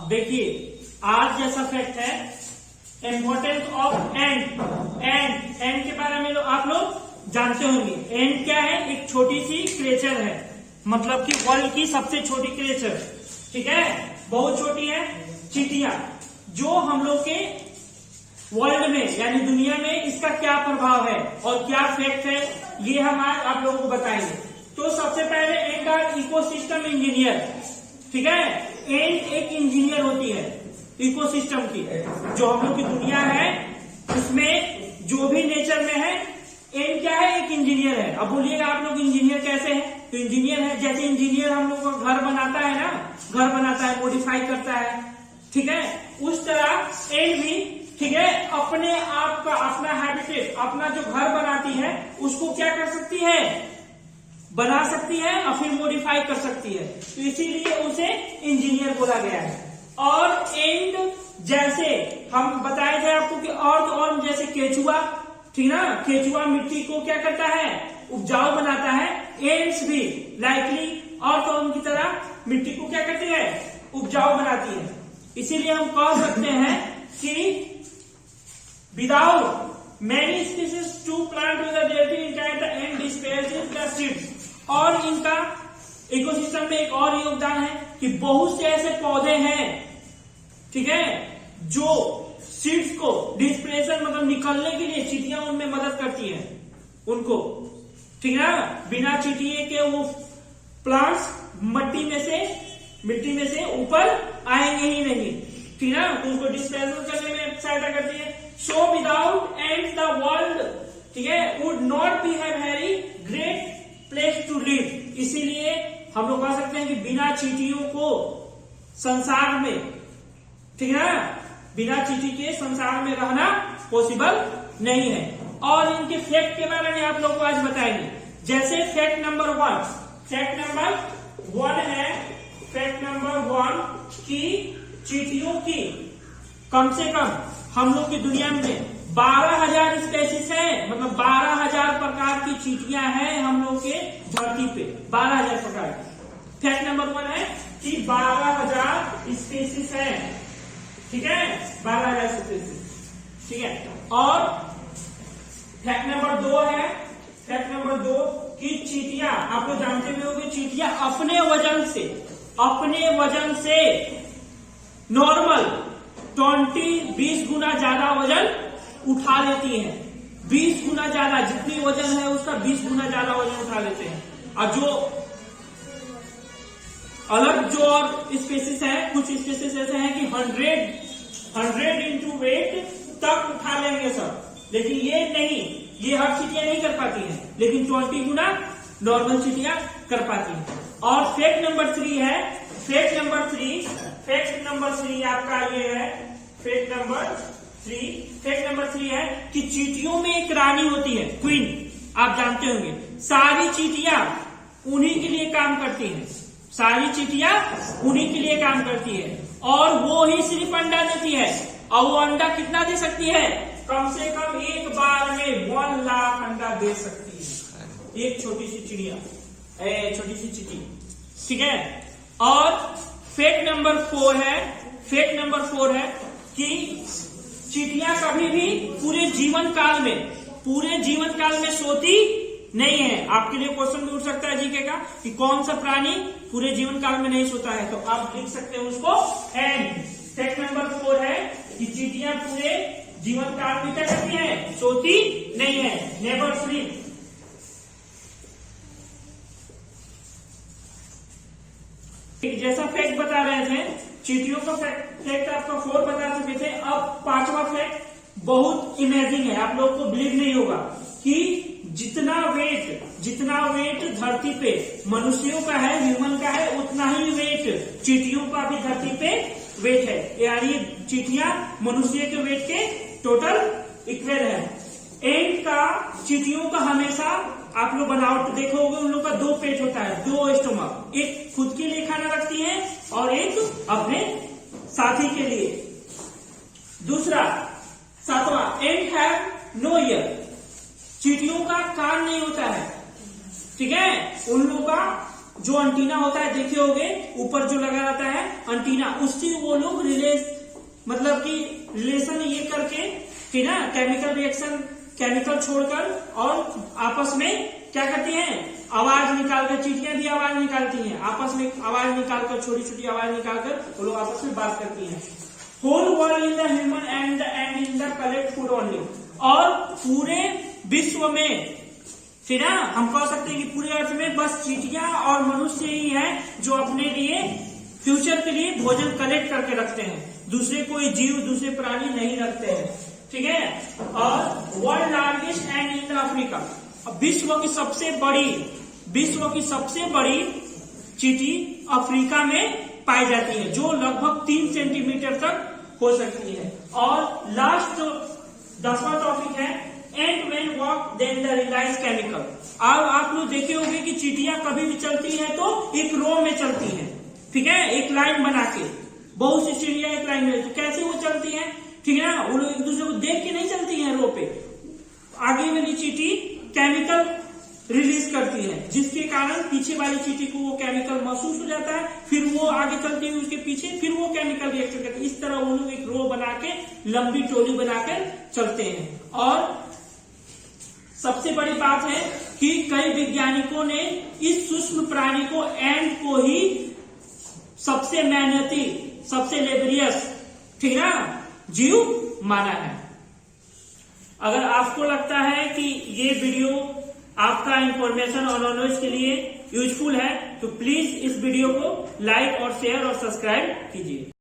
देखिए आज जैसा फैक्ट है इम्पोर्टेंस ऑफ एंट। एंट के बारे में आप लोग जानते होंगे। एंट क्या है? एक छोटी सी क्रिएचर है, मतलब कि वर्ल्ड की सबसे छोटी क्रिएचर, ठीक है, बहुत छोटी है। चींटियां जो हम लोग के वर्ल्ड में यानी दुनिया में इसका क्या प्रभाव है और क्या फैक्ट है, ये हम आज आप लोगों को बताएंगे। तो सबसे पहले एंट आर इकोसिस्टम इंजीनियर, ठीक है। एंट एक इंजीनियर होती है इकोसिस्टम की, जो हम लोग की दुनिया है उसमें जो भी नेचर में है, एंट क्या है? एक इंजीनियर है। अब बोलिएगा आप लोग इंजीनियर कैसे है? तो इंजीनियर है जैसे इंजीनियर हम लोग का घर बनाता है ना, घर बनाता है, मॉडिफाई करता है, ठीक है, उस तरह एंट भी, ठीक है, अपने आप का अपना हैबिटेट, अपना जो घर बनाती है उसको क्या कर सकती है? बना सकती है और फिर मॉडिफाई कर सकती है, तो इसीलिए उसे इंजीनियर बोला गया है। और एंट जैसे हम बताए थे आपको कि अर्थ जैसे केचुआ, ठीक ना, केचुआ मिट्टी को क्या करता है? उपजाऊ बनाता है। एंट्स भी लाइकली अर्थ की तरह मिट्टी को क्या करती है? उपजाऊ बनाती है। इसीलिए हम कह सकते हैं कि without many species to plant with the deity entire the and disperses the seeds. और इनका इकोसिस्टम में एक और योगदान है कि बहुत से ऐसे पौधे हैं, ठीक है, जो सीड्स को डिस्प्रेशन मतलब निकलने के लिए चींटियां उनमें मदद करती है उनको, ठीक है ना। बिना चींटिए के वो प्लांट्स मिट्टी में से ऊपर आएंगे ही नहीं, ठीक है ना, तो उसको डिस्प्रेशन करने में सहायता करती है। So without ends the world, ठीक है, would not be have very great place to live. इसीलिए हम लोग कह सकते हैं कि बिना चींटियों को संसार में, ठीक है, बिना चींटी के संसार में रहना पॉसिबल नहीं है। और इनके फैक्ट के बारे में आप लोग को आज बताएंगे। जैसे फैक्ट नंबर 1 है, फैक्ट नंबर 1 की चींटियों की कम से कम हम लोग की दुनिया में 12,000 स्पेसीज है, मतलब 12,000 प्रकार की चींटियां हैं हम लोग के धरती पे, 12,000 प्रकार की। फैक्ट नंबर 1 है कि 12,000 स्पेसीज है, ठीक है, 12,000 स्पेसीज, ठीक है। और फैक्ट नंबर 2 है, फैक्ट नंबर 2 की चींटियां, आप लोग जानते भी होंगे, चींटियां अपने वजन से नॉर्मल 20 गुना ज्यादा वजन उठा लेती हैं। 20 गुना ज्यादा, जितनी वजन है उसका 20 गुना ज्यादा वजन उठा लेते हैं। और जो अलग जो और स्पेसीज है, कुछ स्पेसीज ऐसे हैं कि 100 इंटू वेट तक उठा लेंगे सब, लेकिन ये नहीं, ये हर चींटियां नहीं कर पाती हैं, लेकिन 20 गुना नॉर्मल चींटियां कर पाती हैं। और फैक्ट नंबर 3 है, फैक्ट नंबर 3 आपका ये है, फैक्ट नंबर 3 है कि चींटियों में एक रानी होती है, क्वीन, आप जानते होंगे। सारी चींटियां उन्हीं के लिए काम करती हैं, सारी चींटियां उन्हीं के लिए काम करती है, और वो ही सिर्फ अंडा देती है। और वो अंडा कितना दे सकती है? कम से कम एक बार में 1 लाख अंडा दे सकती है एक छोटी सी चिड़िया, छोटी सी चींटी, ठीक है। और फैक्ट नंबर 4 है कि चींटियां कभी भी पूरे जीवन काल में सोती नहीं है। आपके लिए क्वेश्चन भी उठ सकता है जीके का कि कौन सा प्राणी पूरे जीवन काल में नहीं सोता है, तो आप लिख सकते हैं उसको एंड। फैक्ट नंबर 4 है कि चींटियां पूरे जीवन काल में क्या करती है? सोती नहीं है, नेवर स्लीप। जैसा फैक्ट बता रहे थे, चींटियों का फैक्ट आपका 4 बता चुके थे। अब 5वां फैक्ट बहुत इमेजिंग है, आप लोग को बिलीव नहीं होगा कि जितना वेट धरती पे मनुष्यों का है, ह्यूमन का है, उतना ही वेट चींटियों का भी धरती पे वेट है। यानी चींटियां मनुष्य के वेट के टोटल इक्वल है। एंट का, चींटियों का हमेशा आप लोग बनावट देखो होगे, उन लोग का 2 पेट होता है, 2 स्टोमक, एक खुद के लिए खाना रखती है और एक अपने साथी के लिए। दूसरा 7वां, एंट हैव नो ईयर, चींटियों का कान नहीं होता है, ठीक है, उन लोगों का जो अंटीना होता है देखे होगे, ऊपर जो लगा रहता है अंटीना, उससे वो लोग मतलब कि रिलेशन ये करके कि ना केमिकल रिएक्शन, केमिकल छोड़कर और आपस में क्या करती हैं, आवाज निकालकर, चींटियां भी आवाज निकालती हैं, आपस में आवाज निकालकर, छोटी छोटी आवाज निकालकर वो लोग आपस में बात करती हैं। Whole world in the human and in the collect food only, और पूरे विश्व में, फिर ना हम कह सकते हैं कि पूरे अर्थ में बस चींटियां और मनुष्य ही है जो अपने लिए फ्यूचर के लिए भोजन कलेक्ट करके रखते हैं, दूसरे कोई जीव, दूसरे प्राणी नहीं रखते हैं, ठीक है। और world largest and in the Africa, विश्व की सबसे बड़ी चींटी अफ्रीका में पाई जाती है, जो लगभग 3 सेंटीमीटर तक हो सकती है। और लास्ट 10वां टॉपिक है ant man walk then the release chemical. अब आप लोग देखे होंगे कि चींटियां कभी भी चलती है तो एक रो में चलती है, ठीक है, एक लाइन बना के, बहुत सी चिड़िया एक लाइन में, तो कैसे वो चलती है, ठीक है ना, वो लोग एक दूसरे को देख के नहीं चलती है रो पे, आगे वाली चींटी केमिकल रिलीज करती है, जिसके कारण पीछे वाली चींटी को वो केमिकल महसूस हो जाता है, फिर वो आगे चलती है उसके पीछे, फिर वो केमिकल रिएक्शन करती है। इस तरह वो लोग एक रो बना के, लंबी टोली बनाकर चलते हैं। और सबसे बड़ी बात है कि कई वैज्ञानिकों ने इस सूक्ष्म प्राणी को, एंट को ही सबसे मेहनती, सबसे लेबरियस, ठीक ना, जीव माना है। अगर आपको लगता है कि ये वीडियो आपका इंफॉर्मेशन और नॉलेज के लिए यूजफुल है तो प्लीज इस वीडियो को लाइक और शेयर और सब्सक्राइब कीजिए।